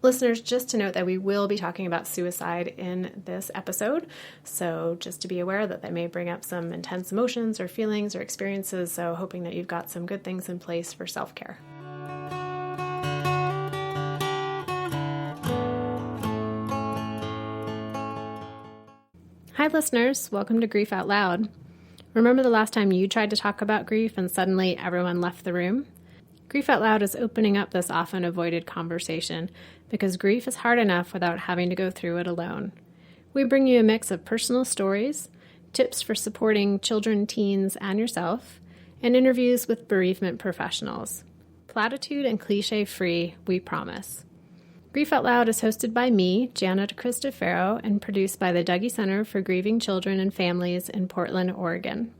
Listeners, just to note that we will be talking about suicide in this episode, so just to be aware that may bring up some intense emotions or feelings or experiences, so hoping that you've got some good things in place for self-care. Hi listeners, welcome to Grief Out Loud. Remember the last time you tried to talk about grief and suddenly everyone left the room? Grief Out Loud is opening up this often avoided conversation because grief is hard enough without having to go through it alone. We bring you a mix of personal stories, tips for supporting children, teens, and yourself, and interviews with bereavement professionals. Platitude and cliche-free, we promise. Grief Out Loud is hosted by me, Janet Cristofaro, and produced by the Dougy Center for Grieving Children and Families in Portland, Oregon.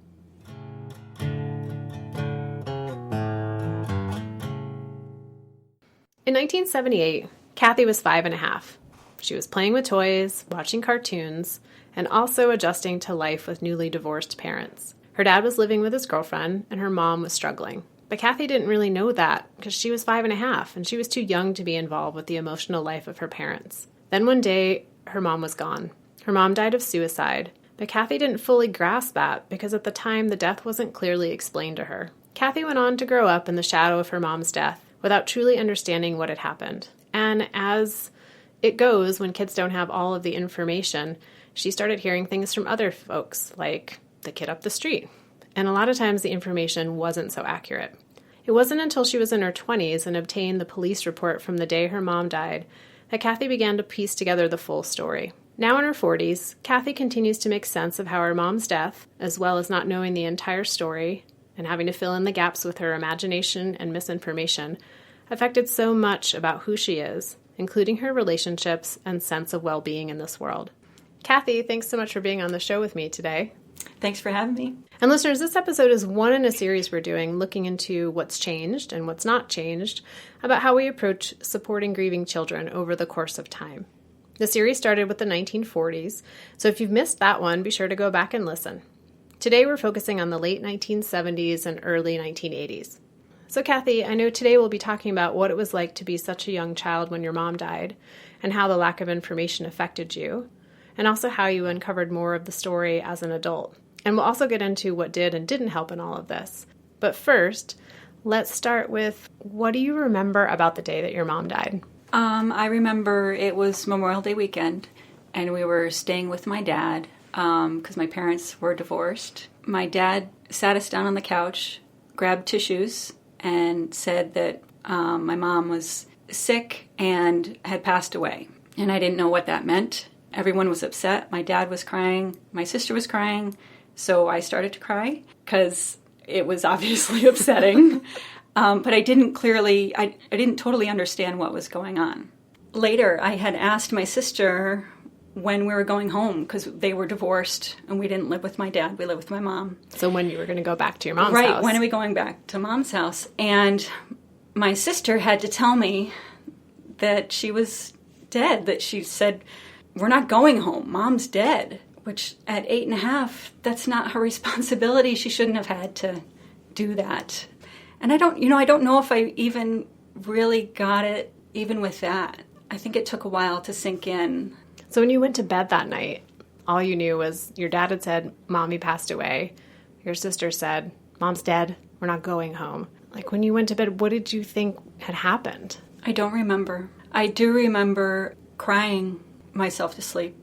In 1978, Cathy was 5.5. She was playing with toys, watching cartoons, and also adjusting to life with newly divorced parents. Her dad was living with his girlfriend, and her mom was struggling. But Cathy didn't really know that because she was 5.5, and she was too young to be involved with the emotional life of her parents. Then one day, her mom was gone. Her mom died of suicide, but Cathy didn't fully grasp that because at the time, the death wasn't clearly explained to her. Cathy went on to grow up in the shadow of her mom's death, without truly understanding what had happened. And as it goes, when kids don't have all of the information, she started hearing things from other folks, like the kid up the street. And a lot of times the information wasn't so accurate. It wasn't until she was in her 20s and obtained the police report from the day her mom died that Cathy began to piece together the full story. Now in her 40s, Cathy continues to make sense of how her mom's death, as well as not knowing the entire story, and having to fill in the gaps with her imagination and misinformation, affected so much about who she is, including her relationships and sense of well-being in this world. Cathy, thanks so much for being on the show with me today. Thanks for having me. And listeners, this episode is one in a series we're doing looking into what's changed and what's not changed about how we approach supporting grieving children over the course of time. The series started with the 1940s, so if you've missed that one, be sure to go back and listen. Today we're focusing on the late 1970s and early 1980s. So Cathy, I know today we'll be talking about what it was like to be such a young child when your mom died, and how the lack of information affected you, and also how you uncovered more of the story as an adult. And we'll also get into what did and didn't help in all of this. But first, let's start with, what do you remember about the day that your mom died? I remember it was Memorial Day weekend, and we were staying with my dad, because my parents were divorced. My dad sat us down on the couch, grabbed tissues, and said that my mom was sick and had passed away. And I didn't know what that meant. Everyone was upset. My dad was crying. My sister was crying. So I started to cry because it was obviously upsetting. But I didn't totally understand what was going on. Later, I had asked my sister when we were going home, because they were divorced and we didn't live with my dad, we lived with my mom. So when you were going to go back to your mom's house. Right, when are we going back to mom's house? And my sister had to tell me that she was dead, that she said, we're not going home, mom's dead. Which at 8.5, that's not her responsibility. She shouldn't have had to do that. And I don't know if I even really got it even with that. I think it took a while to sink in. So when you went to bed that night, all you knew was your dad had said, Mommy passed away. Your sister said, Mom's dead. We're not going home. Like, when you went to bed, what did you think had happened? I don't remember. I do remember crying myself to sleep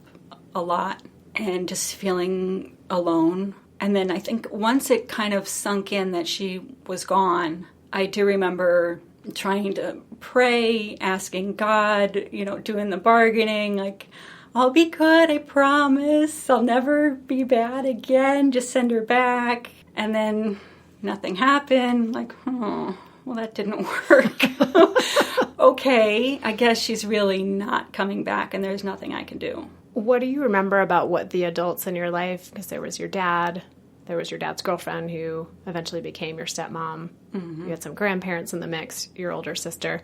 a lot and just feeling alone. And then I think once it kind of sunk in that she was gone, I do remember trying to pray, asking God, doing the bargaining, like, I'll be good, I promise. I'll never be bad again. Just send her back. And then nothing happened. Like, oh, well, that didn't work. Okay, I guess she's really not coming back and there's nothing I can do. What do you remember about what the adults in your life, because there was your dad, there was your dad's girlfriend who eventually became your stepmom. Mm-hmm. You had some grandparents in the mix, your older sister.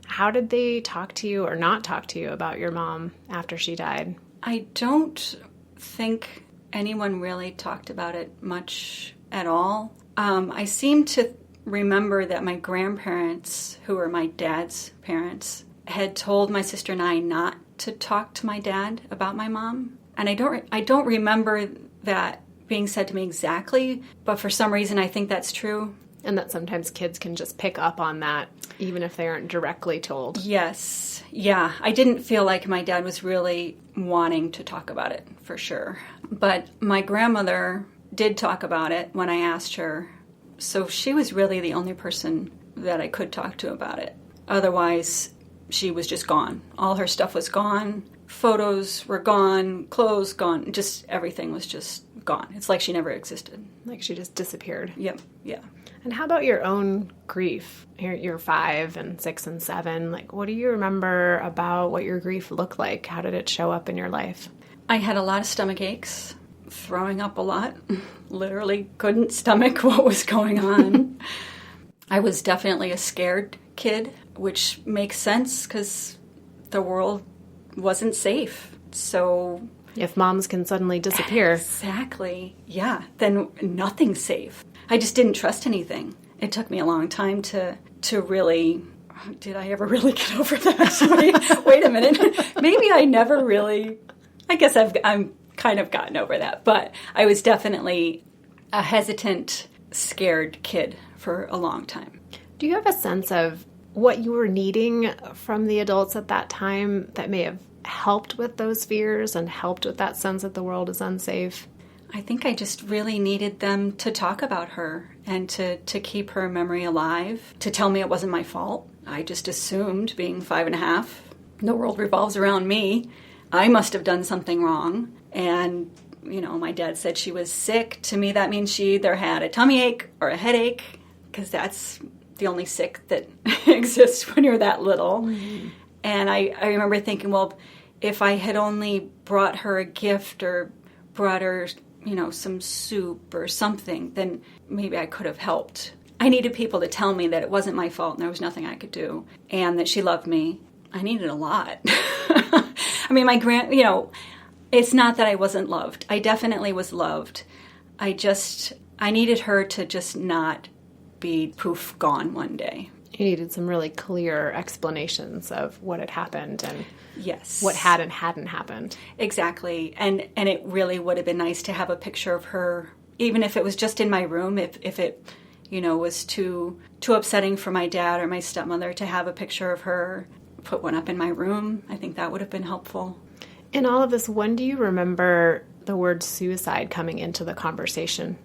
How did they talk to you or not talk to you about your mom after she died? I don't think anyone really talked about it much at all. I seem to remember that my grandparents, who were my dad's parents, had told my sister and I not to talk to my dad about my mom. And I don't remember that being said to me exactly, but for some reason I think that's true. And that sometimes kids can just pick up on that, even if they aren't directly told. Yes. Yeah. I didn't feel like my dad was really wanting to talk about it, for sure. But my grandmother did talk about it when I asked her. So she was really the only person that I could talk to about it. Otherwise, she was just gone. All her stuff was gone. Photos were gone. Clothes gone. Just everything was just gone. It's like she never existed. Like she just disappeared. Yep. Yeah. And how about your own grief? You're 5 and 6 and 7. Like, what do you remember about what your grief looked like? How did it show up in your life? I had a lot of stomach aches, throwing up a lot. Literally couldn't stomach what was going on. I was definitely a scared kid, which makes sense because the world wasn't safe. So if moms can suddenly disappear. Exactly. Yeah. Then nothing's safe. I just didn't trust anything. It took me a long time to really... Did I ever really get over that? Wait a minute. Maybe I never really... I guess I'm kind of gotten over that. But I was definitely a hesitant, scared kid for a long time. Do you have a sense of what you were needing from the adults at that time that may have helped with those fears and helped with that sense that the world is unsafe? I think I just really needed them to talk about her and to keep her memory alive, to tell me it wasn't my fault. I just assumed, being 5.5, the world revolves around me. I must have done something wrong. And, my dad said she was sick. To me, that means she either had a tummy ache or a headache, because that's the only sick that exists when you're that little. Mm-hmm. And I remember thinking, well, if I had only brought her a gift or brought her, some soup or something, then maybe I could have helped. I needed people to tell me that it wasn't my fault and there was nothing I could do and that she loved me. I needed a lot. I mean, it's not that I wasn't loved. I definitely was loved. I needed her to just not be poof, gone one day. You needed some really clear explanations of what had happened and yes, what had and hadn't happened. Exactly. And it really would have been nice to have a picture of her, even if it was just in my room, if it, was too upsetting for my dad or my stepmother to have a picture of her, put one up in my room. I think that would have been helpful. In all of this, when do you remember the word suicide coming into the conversation?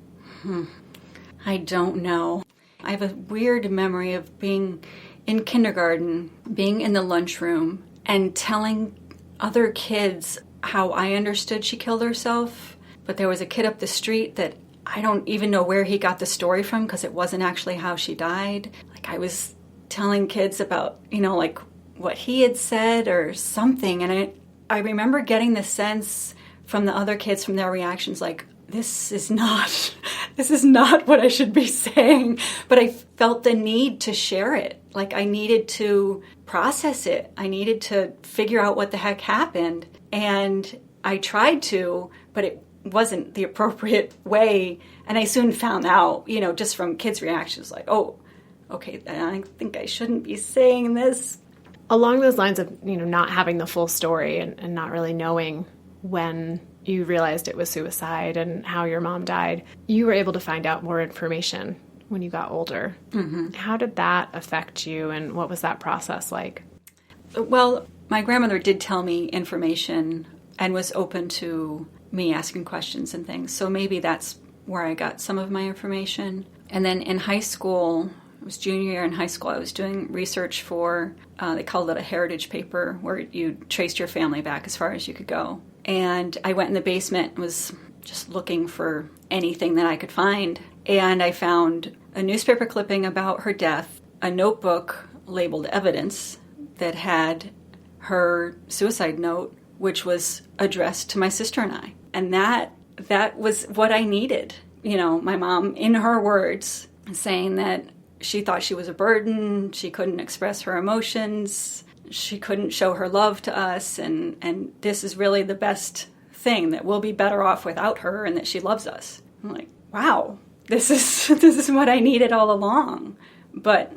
I don't know. I have a weird memory of being in kindergarten, being in the lunchroom, and telling other kids how I understood she killed herself. But there was a kid up the street that I don't even know where he got the story from because it wasn't actually how she died. Like I was telling kids about, what he had said or something. And I remember getting the sense from the other kids, from their reactions, like, this is not what I should be saying. But I felt the need to share it. Like I needed to process it. I needed to figure out what the heck happened. And I tried to, but it wasn't the appropriate way. And I soon found out, just from kids' reactions, like, oh, okay, I think I shouldn't be saying this. Along those lines of, not having the full story and not really knowing when you realized it was suicide and how your mom died, you were able to find out more information when you got older. Mm-hmm. How did that affect you, and what was that process like? Well, my grandmother did tell me information and was open to me asking questions and things. So maybe that's where I got some of my information. And then in high school, it was junior year in high school, I was doing research for, they called it a heritage paper, where you traced your family back as far as you could go. And I went in the basement and was just looking for anything that I could find. And I found a newspaper clipping about her death, a notebook labeled evidence that had her suicide note, which was addressed to my sister and I. And that was what I needed. My mom, in her words, saying that she thought she was a burden, she couldn't express her emotions, she couldn't show her love to us, and this is really the best thing, that we'll be better off without her and that she loves us. I'm like, wow, this is what I needed all along. But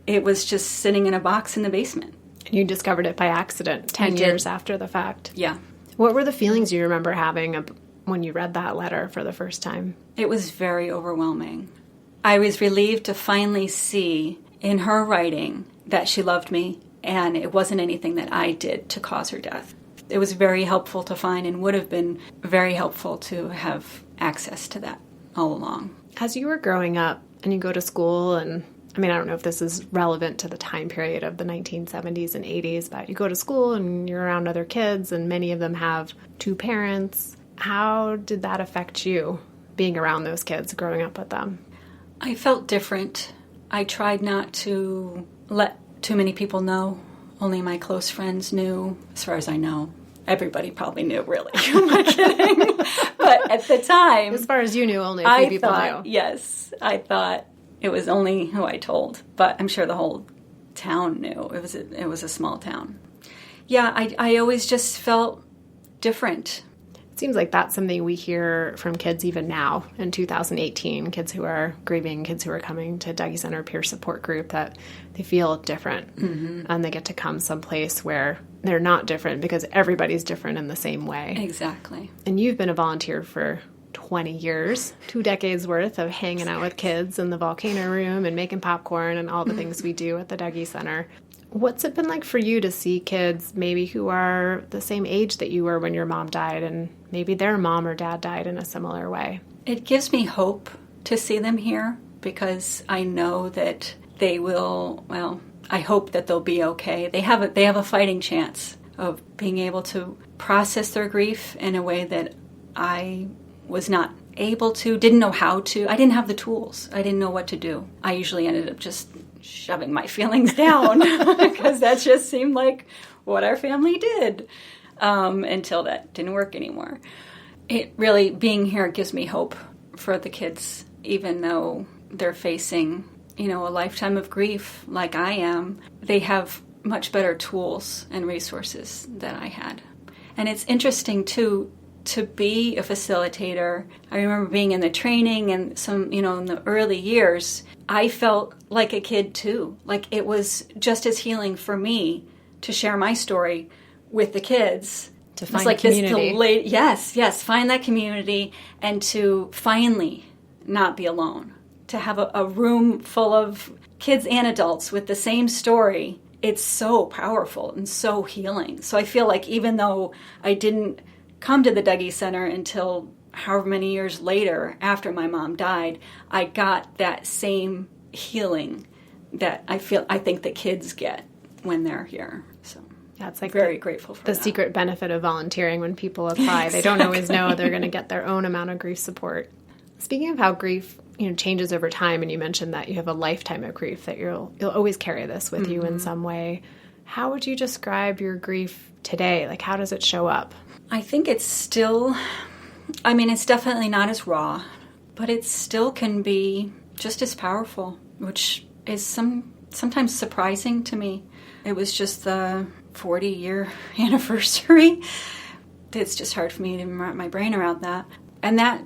it was just sitting in a box in the basement. And you discovered it by accident 10 years after the fact. Yeah. What were the feelings you remember having when you read that letter for the first time? It was very overwhelming. I was relieved to finally see in her writing that she loved me, and it wasn't anything that I did to cause her death. It was very helpful to find, and would have been very helpful to have access to that all along. As you were growing up and you go to school, and I mean, I don't know if this is relevant to the time period of the 1970s and 80s, but you go to school and you're around other kids, and many of them have two parents. How did that affect you, being around those kids, growing up with them? I felt different. I tried not to let too many people know. Only my close friends knew, as far as I know. Everybody probably knew, really. I'm not kidding. But at the time... As far as you knew, only a few people knew. Yes, I thought it was only who I told. But I'm sure the whole town knew. It was a small town. Yeah, I always just felt different. It seems like that's something we hear from kids even now in 2018, kids who are grieving, kids who are coming to Dougy Center peer support group, that they feel different. Mm-hmm. And they get to come someplace where they're not different because everybody's different in the same way. Exactly. And you've been a volunteer for 20 years, 2 decades worth of hanging out with kids in the volcano room and making popcorn and all the things we do at the Dougy Center. What's it been like for you to see kids maybe who are the same age that you were when your mom died, and maybe their mom or dad died in a similar way? It gives me hope to see them here, because I know that they will, well, I hope that they'll be okay. They have a fighting chance of being able to process their grief in a way that I was not able to, didn't know how to. I didn't have the tools. I didn't know what to do. I usually ended up just shoving my feelings down because that just seemed like what our family did, until that didn't work anymore. It really, being here gives me hope for the kids, even though they're facing, a lifetime of grief like I am. They have much better tools and resources than I had. And it's interesting too, to be a facilitator. I remember being in the training and some, in the early years, I felt like a kid too. Like it was just as healing for me to share my story with the kids. To find like community. Yes, find that community and to finally not be alone. To have a room full of kids and adults with the same story. It's so powerful and so healing. So I feel like even though I didn't come to the Dougy Center until however many years later after my mom died, I got that same healing that I think the kids get when they're here. So yeah, it's like very grateful for the that. secret benefit of volunteering when people apply. Exactly. They don't always know they're going to get their own amount of grief support. Speaking of how grief changes over time, and you mentioned that you have a lifetime of grief, that you'll always carry this with you in some way. How would you describe your grief today? Like, how does it show up? I think it's still, it's definitely not as raw, but it still can be just as powerful, which is sometimes surprising to me. It was just the 40-year anniversary. It's just hard for me to wrap my brain around that. And that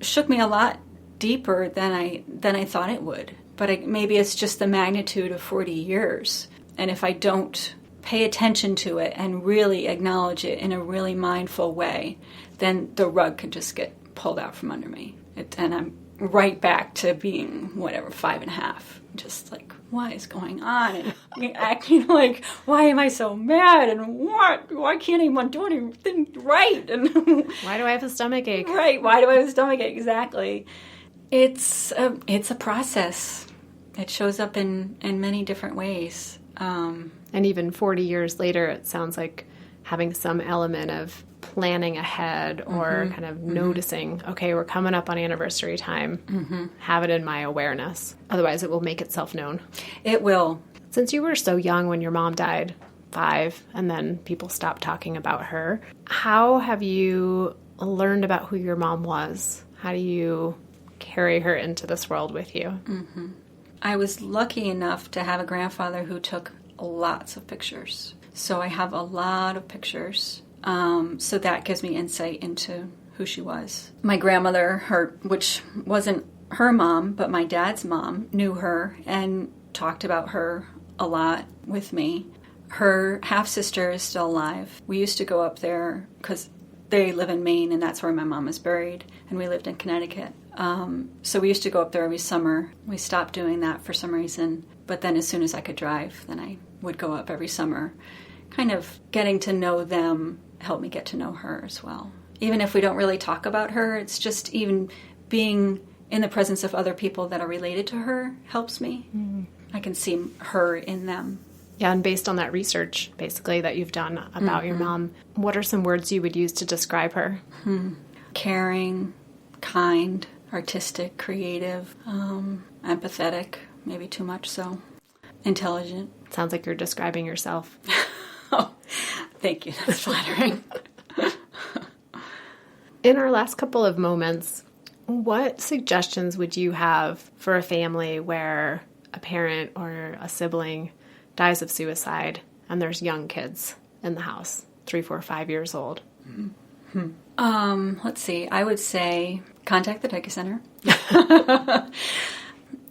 shook me a lot deeper than I thought it would. But maybe it's just the magnitude of 40 years. And if I don't pay attention to it and really acknowledge it in a really mindful way, then the rug can just get pulled out from under me. And I'm right back to being, 5.5. Just like, what is going on? And acting like, why am I so mad? And what? Why can't anyone do anything right? And why do I have a stomach ache? Right, why do I have a stomach ache? Exactly. It's a process. It shows up in many different ways. And even 40 years later, it sounds like having some element of planning ahead or kind of noticing, okay, we're coming up on anniversary time, have it in my awareness. Otherwise, it will make itself known. It will. Since you were so young when your mom died, 5, and then people stopped talking about her, how have you learned about who your mom was? How do you carry her into this world with you? I was lucky enough to have a grandfather who took lots of pictures. So I have a lot of pictures. So that gives me insight into who she was. My grandmother, which wasn't her mom, but my dad's mom, knew her and talked about her a lot with me. Her half-sister is still alive. We used to go up there because they live in Maine, and that's where my mom is buried, and we lived in Connecticut. So we used to go up there every summer. We stopped doing that for some reason, but then as soon as I could drive, then I would go up every summer. Kind of getting to know them helped me get to know her as well. Even if we don't really talk about her, it's just even being in the presence of other people that are related to her helps me. Mm-hmm. I can see her in them. Yeah, and based on that research, basically, that you've done about your mom, what are some words you would use to describe her? Caring, kind, artistic, creative, empathetic, maybe too much so, intelligent. Sounds like you're describing yourself. Oh, thank you. That's flattering. In our last couple of moments, what suggestions would you have for a family where a parent or a sibling dies of suicide and there's young kids in the house, 3, 4, 5 years old? Let's see. I would say contact the Dougy Center.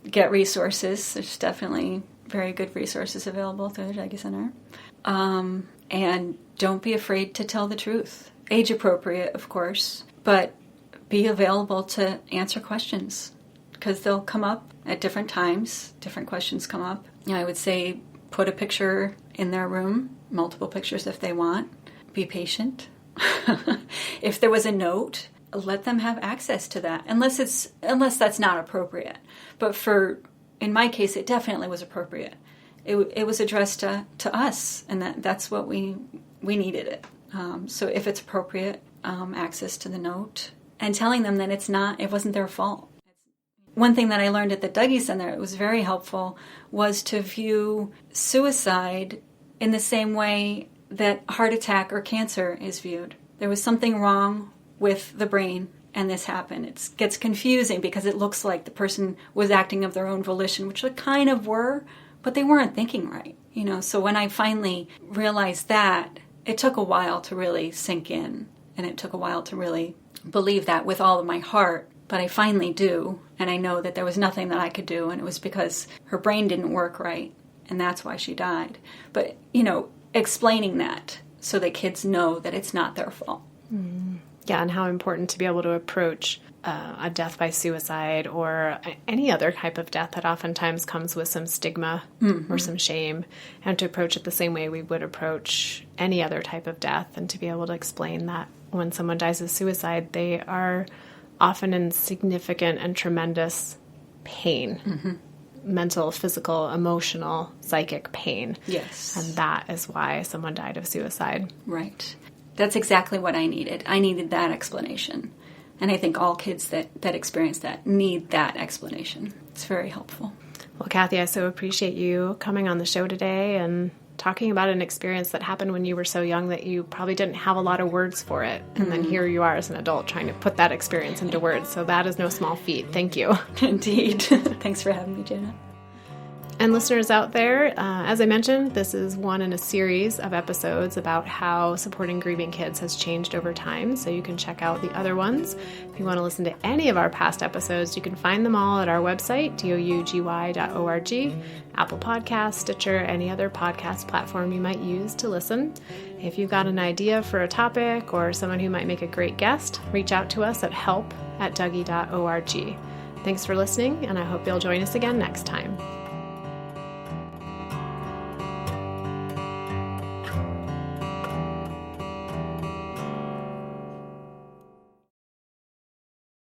Get resources. There's definitely very good resources available through the Dougy Center. And don't be afraid to tell the truth. Age appropriate, of course, but be available to answer questions because they'll come up at different times. Different questions come up. I would say put a picture in their room, multiple pictures if they want. Be patient. If there was a note, let them have access to that, unless that's not appropriate. But in my case, it definitely was appropriate. It was addressed to us, and that's what we needed it. So if it's appropriate, access to the note, and telling them that it wasn't their fault. One thing that I learned at the Dougy Center, it was very helpful, was to view suicide in the same way that heart attack or cancer is viewed. There was something wrong with the brain, and this happened. It gets confusing because it looks like the person was acting of their own volition, which they kind of were, but they weren't thinking right. So when I finally realized that, it took a while to really sink in, and it took a while to really believe that with all of my heart. But I finally do, and I know that there was nothing that I could do, and it was because her brain didn't work right, and that's why she died. But, explaining that so that kids know that it's not their fault. Yeah, and how important to be able to approach a death by suicide or any other type of death that oftentimes comes with some stigma or some shame, and to approach it the same way we would approach any other type of death, and to be able to explain that when someone dies of suicide, they are often in significant and tremendous pain. Mental, physical, emotional, psychic pain. Yes. And that is why someone died of suicide. Right. That's exactly what I needed. I needed that explanation. And I think all kids that experience that need that explanation. It's very helpful. Well, Cathy, I so appreciate you coming on the show today and talking about an experience that happened when you were so young that you probably didn't have a lot of words for it. And then here you are as an adult trying to put that experience into words. So that is no small feat. Thank you. Indeed. Thanks for having me, Janet. And listeners out there, as I mentioned, this is one in a series of episodes about how supporting grieving kids has changed over time, so you can check out the other ones. If you want to listen to any of our past episodes, you can find them all at our website, dougy.org, Apple Podcasts, Stitcher, any other podcast platform you might use to listen. If you've got an idea for a topic or someone who might make a great guest, reach out to us at help@dougy.org. Thanks for listening, and I hope you'll join us again next time.